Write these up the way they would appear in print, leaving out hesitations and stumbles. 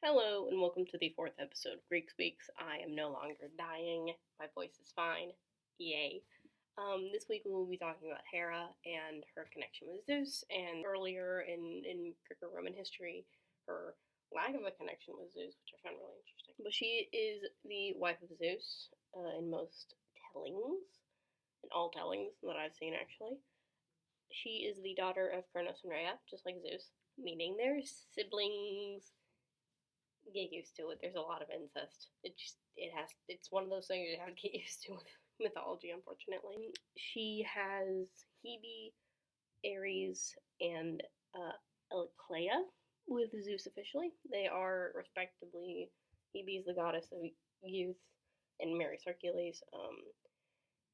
Hello, and welcome to the fourth episode of Greek Speaks. I am no longer dying. My voice is fine. Yay. This week we will be talking about Hera and her connection with Zeus, and earlier in Greco-Roman history, her lack of a connection with Zeus, which I found really interesting. But she is the wife of Zeus in most tellings, in all tellings that I've seen actually. She is the daughter of Kronos and Rhea, just like Zeus, meaning they're siblings. Get used to it. There's a lot of incest. It's one of those things you have to get used to with mythology, unfortunately. She has Hebe, Ares, and Eclea with Zeus officially. They are respectively, Hebe is the goddess of youth and marries Hercules.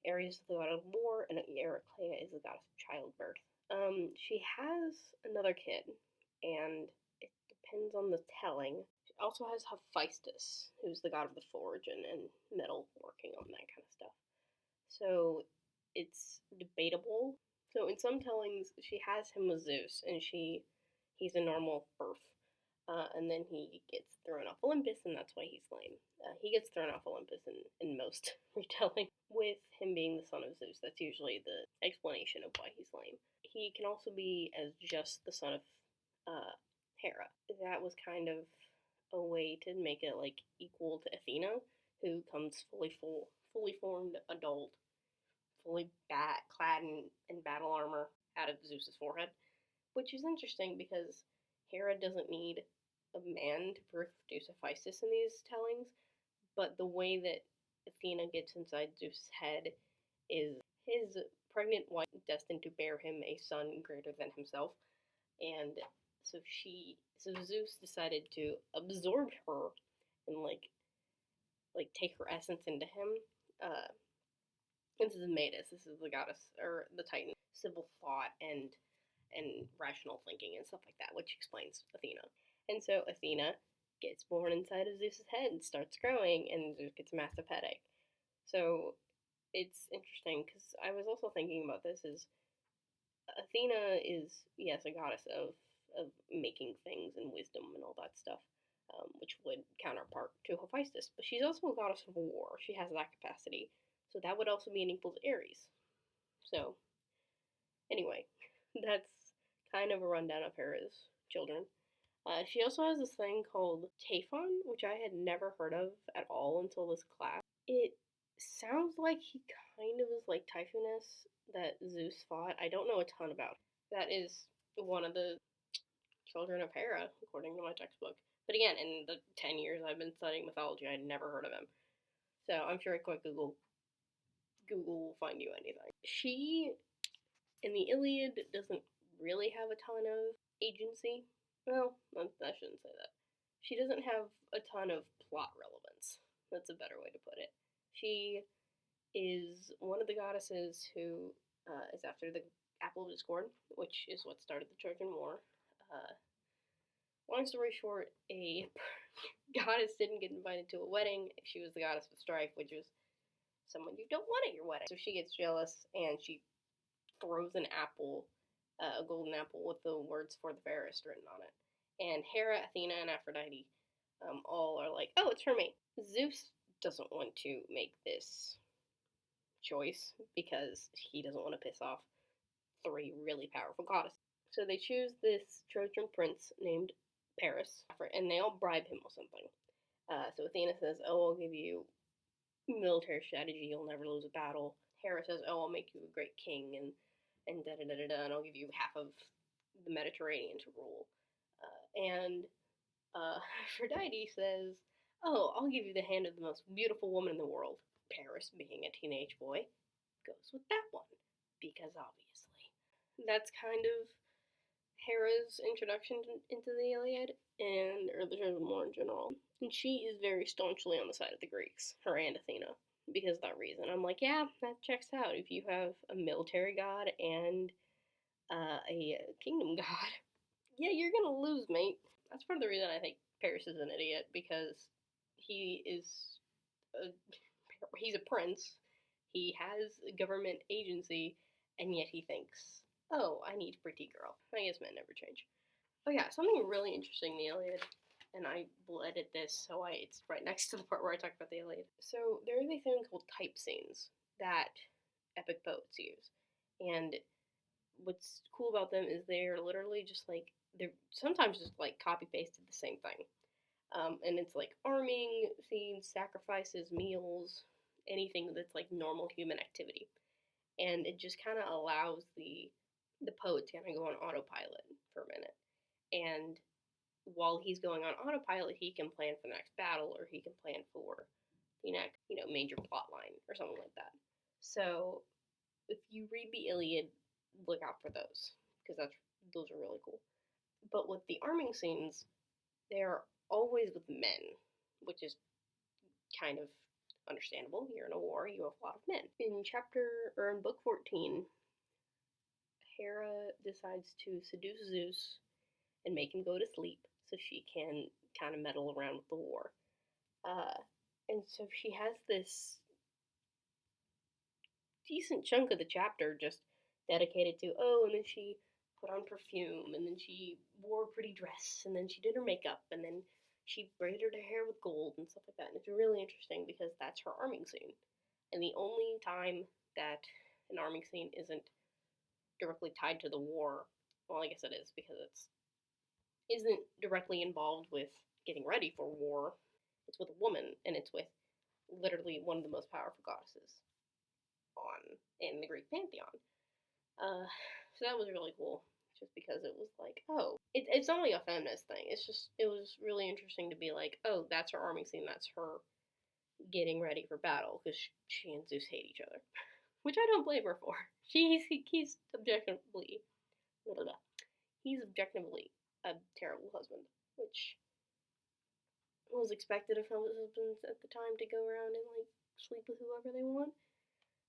Ares is the god of war, and Eclea is the goddess of childbirth. She has another kid, and it depends on the telling. She also has Hephaestus, who's the god of the forge and metal working on that kind of stuff. So it's debatable. So in some tellings, she has him with Zeus, and he's a normal birth. And then he gets thrown off Olympus, and that's why he's lame. He gets thrown off Olympus in most retelling, with him being the son of Zeus. That's usually the explanation of why he's lame. He can also be as just the son of Hera. That was kind of a way to make it like equal to Athena, who comes fully formed adult, fully clad in battle armor out of Zeus's forehead, which is interesting because Hera doesn't need a man to produce Hephaestus in these tellings, but the way that Athena gets inside Zeus' head is his pregnant wife destined to bear him a son greater than himself, and so Zeus decided to absorb her and like take her essence into him. This is Metis. This is the goddess or the Titan, simple thought and rational thinking and stuff like that, which explains Athena. And so Athena gets born inside of Zeus's head and starts growing, and Zeus gets a massive headache. So it's interesting because I was also thinking about this is Athena is, yes, a goddess of making things and wisdom and all that stuff, which would counterpart to Hephaestus. But she's also a goddess of war. She has that capacity. So that would also be an equal to Ares. So, anyway, that's kind of a rundown of Hera's children. She also has this thing called Typhon, which I had never heard of at all until this class. It sounds like he kind of is like Typhonus that Zeus fought. I don't know a ton about. That is one of the children of Hera, according to my textbook. But again, in the 10 years I've been studying mythology, I'd never heard of him. So I'm sure a quick Google will find you anything. She, in the Iliad, doesn't really have a ton of agency. Well, I shouldn't say that. She doesn't have a ton of plot relevance. That's a better way to put it. She is one of the goddesses who is after the Apple of Discord, which is what started the Trojan War. Long story short, a goddess didn't get invited to a wedding. She was the goddess of strife, which was someone you don't want at your wedding. So she gets jealous and she throws an apple, a golden apple with the words "for the fairest" written on it. And Hera, Athena, and Aphrodite all are like, oh, it's for me. Zeus doesn't want to make this choice because he doesn't want to piss off three really powerful goddesses. So they choose this Trojan prince named Paris, and they all bribe him with something. So Athena says, oh, I'll give you military strategy, you'll never lose a battle. Hera says, oh, I'll make you a great king, and da-da-da-da-da, and I'll give you half of the Mediterranean to rule. And Aphrodite says, oh, I'll give you the hand of the most beautiful woman in the world. Paris, being a teenage boy, goes with that one, because obviously. That's kind of Hera's introduction into the Iliad, or the Trojan War in general. And she is very staunchly on the side of the Greeks, her and Athena, because of that reason. I'm like, yeah, that checks out. If you have a military god and a kingdom god, yeah, you're gonna lose, mate. That's part of the reason I think Paris is an idiot, because he's a prince, he has government agency, and yet he thinks, oh, I need a pretty girl. I guess men never change. Oh yeah, something really interesting in the Iliad, and I edited this so it's right next to the part where I talk about the Iliad. So there is a thing called type scenes that epic poets use, and what's cool about them is they're literally just like they're sometimes just like copy pasted the same thing. And it's like arming scenes, sacrifices, meals, anything that's like normal human activity, and it just kind of allows the poet to kind of go on autopilot for a minute, and while he's going on autopilot, he can plan for the next battle, or he can plan for the next, major plot line or something like that. So if you read the Iliad, look out for those because those are really cool. But with the arming scenes, they're always with men, which is kind of understandable. You're in a war, you have a lot of men. In book 14, Hera decides to seduce Zeus and make him go to sleep so she can kind of meddle around with the war. And so she has this decent chunk of the chapter just dedicated to, and then she put on perfume, and then she wore a pretty dress, and then she did her makeup, and then she braided her hair with gold and stuff like that. And it's really interesting because that's her arming scene. And the only time that an arming scene isn't directly tied to the war, well, I guess it is because isn't directly involved with getting ready for war. It's with a woman, and it's with literally one of the most powerful goddesses in the Greek pantheon. So that was really cool, just because it was like, it's not like a feminist thing. It was really interesting to be like, that's her arming scene, that's her getting ready for battle, because she and Zeus hate each other, which I don't blame her for. He's objectively a terrible husband, which was expected of husbands at the time to go around and like sleep with whoever they want.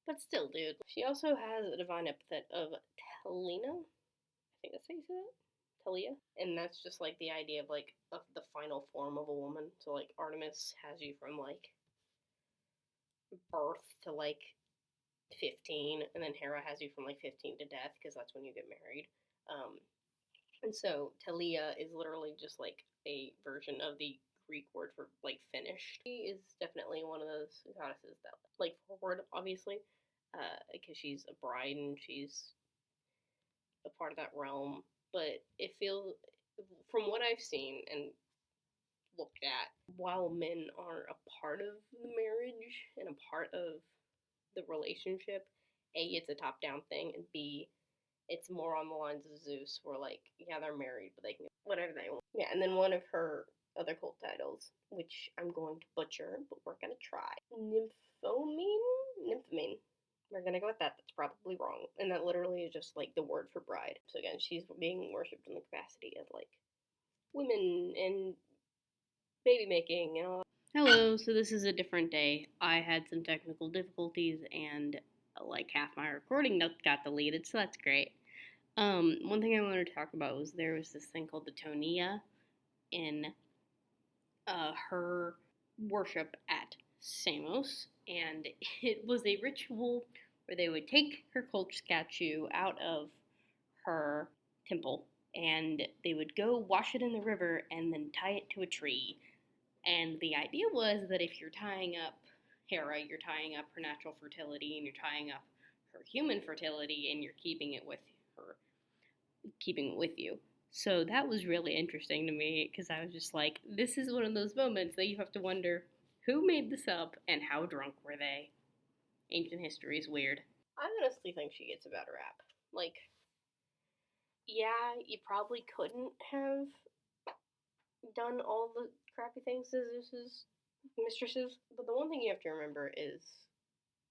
But still, dude. She also has a divine epithet of Telina. I think that's how you say that. Talia. And that's just like the idea of like of the final form of a woman. So like Artemis has you from like birth to like 15, and then Hera has you from like 15 to death because that's when you get married. And so Talia is literally just like a version of the Greek word for like finished. She is definitely one of those goddesses that like forward, obviously, because she's a bride and she's a part of that realm. But it feels, from what I've seen and looked at, while men are a part of the marriage and a part of the relationship, A, it's a top-down thing, and B, it's more on the lines of Zeus, where like, yeah, they're married, but they can whatever they want. Yeah, and then one of her other cult titles, which I'm going to butcher, but we're gonna try. Nymphomene. We're gonna go with that. That's probably wrong, and that literally is just like the word for bride. So again, she's being worshipped in the capacity of like women and baby making and all. Hello, so this is a different day. I had some technical difficulties and like half my recording notes got deleted, so that's great. One thing I wanted to talk about was there was this thing called the Tonia in her worship at Samos, and it was a ritual where they would take her cult statue out of her temple and they would go wash it in the river and then tie it to a tree. And the idea was that if you're tying up Hera, you're tying up her natural fertility and you're tying up her human fertility and you're keeping it with you. So that was really interesting to me because I was just like, this is one of those moments that you have to wonder who made this up and how drunk were they? Ancient history is weird. I honestly think she gets a bad rap. Like, yeah, you probably couldn't have done all the crappy things to Zeus's mistresses, but the one thing you have to remember is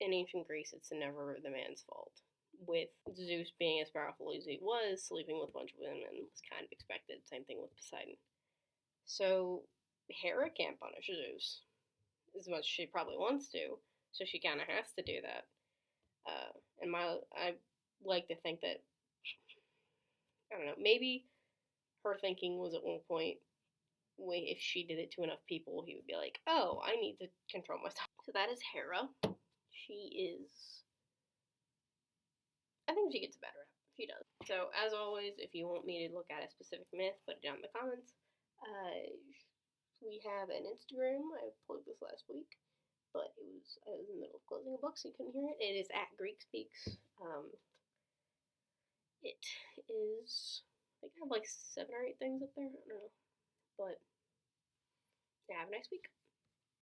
in ancient Greece, it's never the man's fault. With Zeus being as powerful as he was, sleeping with a bunch of women was kind of expected. Same thing with Poseidon. So Hera can't punish Zeus as much as she probably wants to, so she kind of has to do that. I like to think that, I don't know, maybe her thinking was at one point, if she did it to enough people, he would be like, oh, I need to control myself. So that is Hera. She is, I think she gets a bad rap. She does. So, as always, if you want me to look at a specific myth, put it down in the comments. We have an Instagram. I plugged this last week, but I was in the middle of closing a book, so you couldn't hear it. It is at Greek Speaks. It is. I think I have like 7 or 8 things up there. I don't know, but yeah. Have a nice week.